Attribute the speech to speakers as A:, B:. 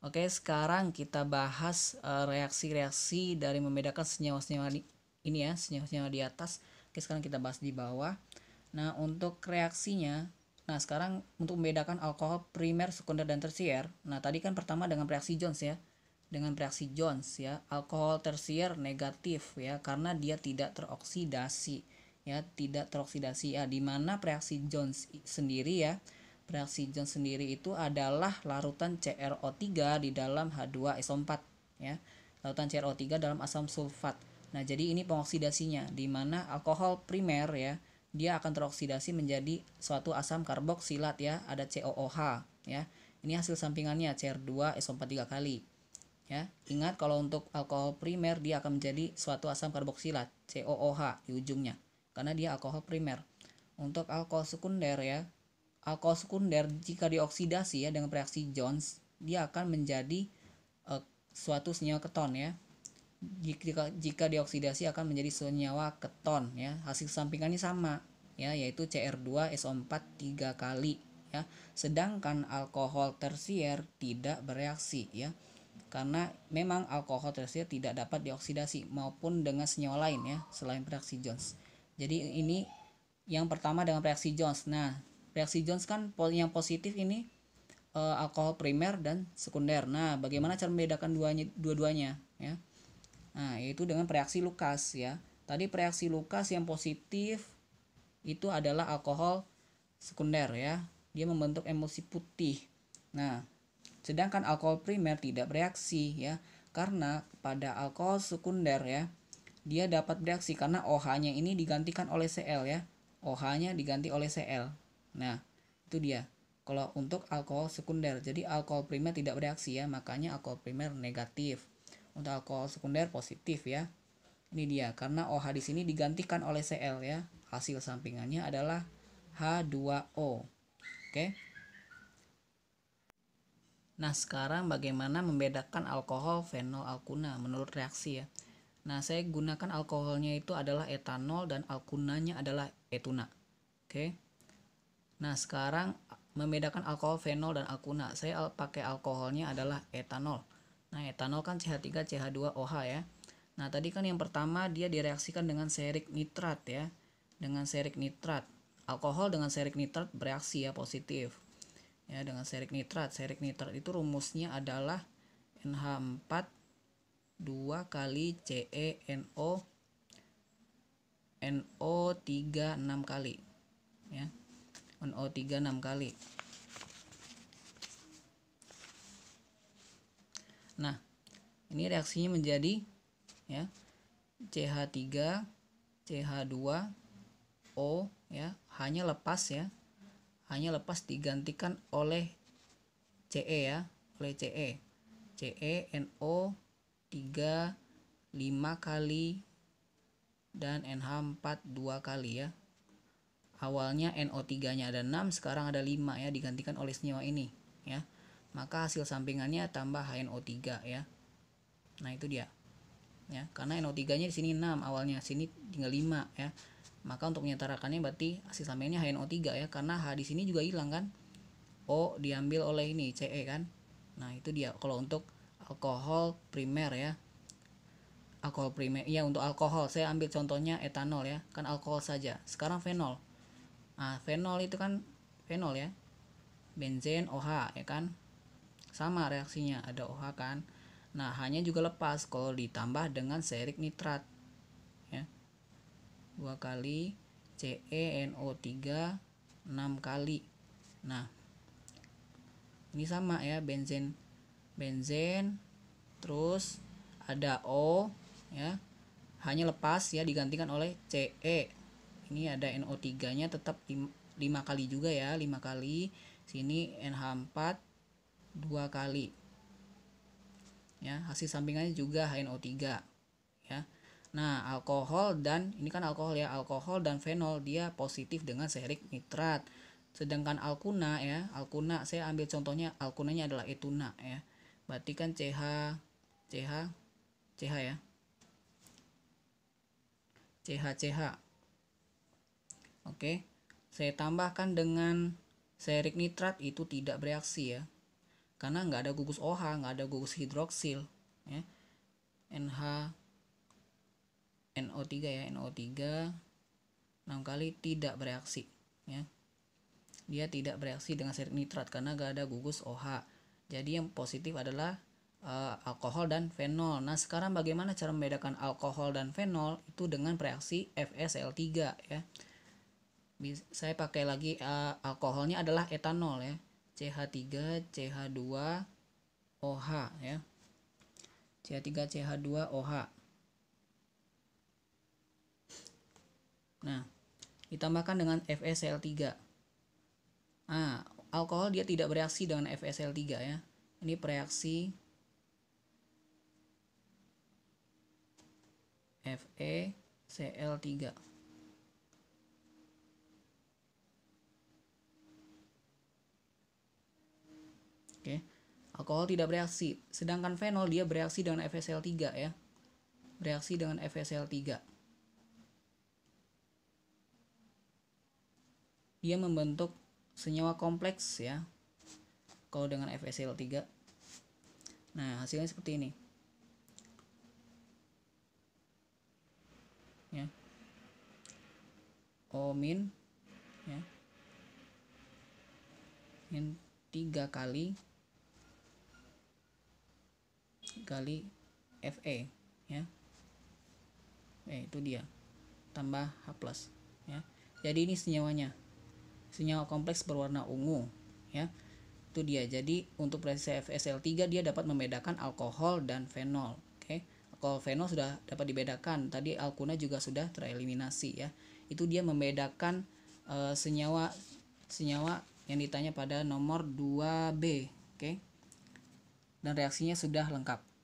A: Oke, sekarang kita bahas reaksi-reaksi dari membedakan senyawa-senyawa ini ya, senyawa-senyawa di atas. Oke, sekarang kita bahas di bawah. Nah, untuk reaksinya, nah sekarang untuk membedakan alkohol primer, sekunder, dan tersier. Nah, tadi kan pertama dengan reaksi Jones ya. Dengan reaksi Jones ya, alkohol tersier negatif ya karena dia tidak teroksidasi ya, tidak teroksidasi ya, dimana reaksi Jones sendiri ya. Reaksi Jones sendiri itu adalah larutan CrO3 di dalam H2SO4 ya. Larutan CrO3 dalam asam sulfat. Nah, jadi ini pengoksidasinya di mana alkohol primer ya, dia akan teroksidasi menjadi suatu asam karboksilat ya, ada COOH ya. Ini hasil sampingannya Cr2SO4 3 kali. Ya, ingat kalau untuk alkohol primer dia akan menjadi suatu asam karboksilat COOH di ujungnya karena dia alkohol primer. Untuk alkohol sekunder ya, alkohol sekunder jika dioksidasi ya dengan reaksi Jones, dia akan menjadi suatu senyawa keton ya. Jika dioksidasi akan menjadi senyawa keton ya. Hasil sampingannya sama ya, yaitu Cr2SO4 3 kali ya. Sedangkan alkohol tersier tidak bereaksi ya. Karena memang alkohol tersier tidak dapat dioksidasi maupun dengan senyawa lain ya selain reaksi Jones. Jadi ini yang pertama dengan reaksi Jones. Nah, reaksi Jones kan yang positif ini alkohol primer dan sekunder. Nah, bagaimana cara membedakan dua-duanya ya? Nah, yaitu dengan reaksi Lucas ya. Tadi reaksi Lucas yang positif itu adalah alkohol sekunder ya. Dia membentuk emulsi putih. Nah, sedangkan alkohol primer tidak bereaksi ya. Karena pada alkohol sekunder ya, dia dapat bereaksi karena OH-nya ini digantikan oleh Cl ya. OH-nya diganti oleh Cl. Nah, itu dia. Kalau untuk alkohol sekunder, jadi alkohol primer tidak bereaksi ya, makanya alkohol primer negatif. Untuk alkohol sekunder positif ya. Ini dia, karena OH di sini digantikan oleh Cl ya. Hasil sampingannya adalah H2O. Oke. Nah, sekarang bagaimana membedakan alkohol fenol alkuna menurut reaksi ya. Nah, saya gunakan alkoholnya itu adalah etanol dan alkunanya adalah etuna. Oke. Nah, sekarang membedakan alkohol fenol dan alkuna. Saya pakai alkoholnya adalah etanol. Nah, etanol kan CH3 CH2OH ya. Nah, tadi kan yang pertama dia direaksikan dengan serik nitrat ya. Dengan serik nitrat. Alkohol dengan serik nitrat bereaksi ya, positif. Ya, dengan serik nitrat. Serik nitrat itu rumusnya adalah NH4 2 kali CeNO NO3 6 kali ya. NO3 6 kali. Nah, ini reaksinya menjadi ya CH3 CH2O ya, hanya lepas ya. Hanya lepas digantikan oleh Ce ya, oleh Ce. CeNO3 5 kali dan NH4 2 kali ya. Awalnya NO3-nya ada 6, sekarang ada 5 ya, digantikan oleh senyawa ini ya. Maka hasil sampingannya tambah HNO3 ya. Nah, itu dia. Ya, karena NO3-nya di sini 6 awalnya, sini tinggal 5 ya. Maka untuk menyetarakannya berarti hasil sampingannya HNO3 ya, karena H di sini juga hilang kan. O diambil oleh ini Ce kan. Nah, itu dia kalau untuk alkohol primer ya. Alkohol primer ya, untuk alkohol saya ambil contohnya etanol ya, kan alkohol saja. Sekarang fenol. Nah, fenol itu kan fenol ya, benzen OH ya kan, sama reaksinya, ada OH kan. Nah, hanya juga lepas kalau ditambah dengan serik nitrat ya, 2 kali CeNO3 6 kali. Nah, ini sama ya, benzen terus ada O ya, hanya lepas ya, digantikan oleh Ce. Ini ada NO3 nya tetap 5 kali juga ya, 5 kali. Sini NH4 2 kali ya, hasil sampingannya juga HNO3 ya. Nah, alkohol dan ini kan alkohol ya, alkohol dan fenol dia positif dengan serik nitrat. Sedangkan alkuna ya, alkuna saya ambil contohnya, alkunanya adalah etuna ya. Berarti kan CH ya. CH. Oke. Saya tambahkan dengan serik nitrat, itu tidak bereaksi ya. karena nggak ada gugus OH, nggak ada gugus hidroksil ya. NH NO3 ya, NO3 6 kali tidak bereaksi ya. Dia tidak bereaksi dengan nitrat karena nggak ada gugus OH. Jadi yang positif adalah alkohol dan fenol. Nah, sekarang bagaimana cara membedakan alkohol dan fenol? Itu dengan reaksi FeSL3 ya. Saya pakai lagi alkoholnya adalah etanol ya. CH3 CH2 OH ya. CH3 CH2 OH. Nah, ditambahkan dengan FeSL3. Nah, alkohol dia tidak bereaksi dengan FeSL3 ya. Ini bereaksi FeCl3. Oke. Alkohol tidak bereaksi, sedangkan fenol dia bereaksi dengan FeCl3 ya. Bereaksi dengan FeCl3. Dia membentuk senyawa kompleks ya. Kalau dengan FeCl3. Nah, hasilnya seperti ini. Ya. O- ya. Min 3 kali Fe ya. Itu dia. Tambah H+ ya. Jadi ini senyawanya. Senyawa kompleks berwarna ungu ya. Itu dia. Jadi untuk reaksi FeSL3 dia dapat membedakan alkohol dan fenol. Oke. Alkohol fenol sudah dapat dibedakan. Tadi alkuna juga sudah tereliminasi ya. Itu dia membedakan senyawa yang ditanya pada nomor 2B. Oke. Dan reaksinya sudah lengkap.